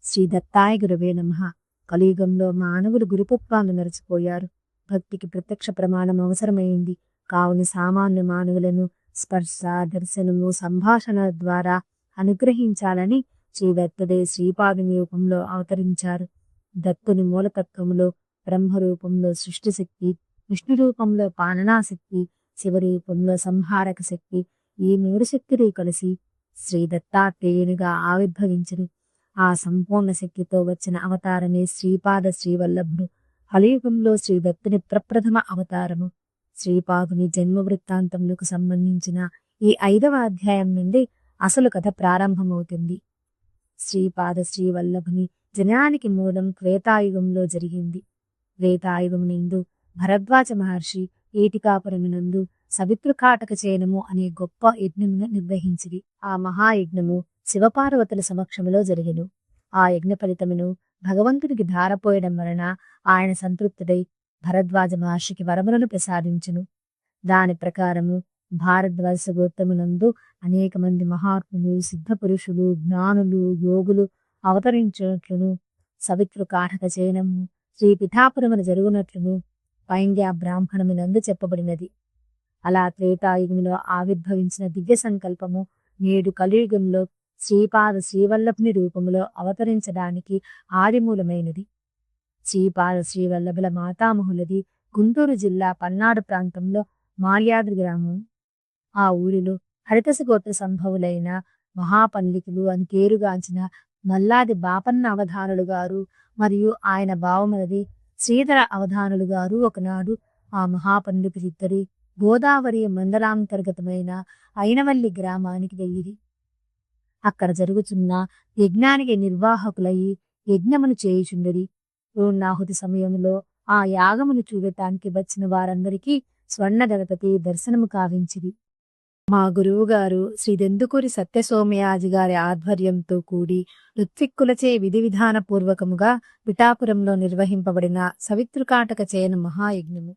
శ్రీ దత్తాయ గురవే నమః. కలియుగంలో మానవులు గురుతత్వాన్ని నరిచిపోయారు. భక్తికి ప్రత్యక్ష ప్రమాణం అవసరమైంది. కావున సామాన్య మానవులను స్పర్శ, దర్శనము, సంభాషణ ద్వారా అనుగ్రహించాలని శ్రీ దత్తుడే శ్రీపాదుని రూపంలో అవతరించారు. దత్తుని మూలతత్వములో బ్రహ్మ రూపంలో సృష్టి శక్తి, విష్ణు రూపంలో పాలనాశక్తి, శివ రూపంలో సంహారక శక్తి, ఈ 3 శక్తులు కలిసి శ్రీ దత్తాత్రేయునిగా ఆవిర్భవించను. ఆ సంపూర్ణ శక్తితో వచ్చిన అవతారమే శ్రీపాద శ్రీవల్లభుడు. కలియుగంలో శ్రీ దత్తుని ప్రప్రథమ అవతారము. శ్రీపాదుని జన్మ వృత్తాంతములకు సంబంధించిన ఈ 5వ అధ్యాయం నుండి అసలు కథ ప్రారంభమవుతుంది. శ్రీపాద శ్రీవల్లభుని జనానికి మూలం త్రేతాయుగంలో జరిగింది. త్రేతాయుగమునందు భరద్వాజ మహర్షి ఏటికాపురమునందు సవితృకాటక చయనము అనే గొప్ప యజ్ఞమును నిర్వహించిరి. ఆ మహాయజ్ఞము శివపార్వతుల సమక్షములో జరిగెను. ఆ యజ్ఞ ఫలితమును భగవంతునికి ధారపోయడం వలన ఆయన సంతృప్తుడై భరద్వాజ మహర్షికి వరములను ప్రసాదించును. దాని ప్రకారము భారద్వాజ గోత్రమునందు అనేక మంది మహాత్ములు, సిద్ధ పురుషులు, జ్ఞానులు, యోగులు అవతరించినట్లును, సవితృకాటక చయనము శ్రీ పిఠాపురమున జరుగునట్లును పైంగ్య బ్రాహ్మణమునందు చెప్పబడినది. అలా త్రేతాయుగంలో ఆవిర్భవించిన దివ్య సంకల్పము నేడు కలియుగంలో శ్రీపాద శ్రీవల్లభుని రూపంలో అవతరించడానికి ఆదిమూలమైనది. శ్రీపాద శ్రీవల్లభుల మాతామహులది గుంటూరు జిల్లా పల్నాడు ప్రాంతంలో మాల్యాద్రి గ్రామం. ఆ ఊరిలో హరితస గోత్ర సంభవులైన మహాపండితులు అని పేరుగాంచిన మల్లాది బాపన్న అవధానులు గారు మరియు ఆయన బావమరిది శ్రీధర అవధానులు గారు ఒకనాడు ఆ మహాపండితులిద్దరి గోదావరి మండలాంతర్గతమైన అయినవల్లి గ్రామానికి వెళ్ళిరి. అక్కడ జరుగుతున్న యజ్ఞానికి నిర్వాహకులై యజ్ఞమును చేయుచుండిరి. పూర్ణాహుతి సమయంలో ఆ యాగమును చూడటానికి వచ్చిన వారందరికీ స్వర్ణ గణపతి దర్శనము కావించిరి. మా గురువుగారు శ్రీ దెందుకూరి సత్యసోమయాజి గారి ఆధ్వర్యంతో కూడి ఋత్విక్కులచే విధి విధాన పూర్వకముగా పిఠాపురంలో నిర్వహింపబడిన సవితృకాటక చయన మహాయజ్ఞము.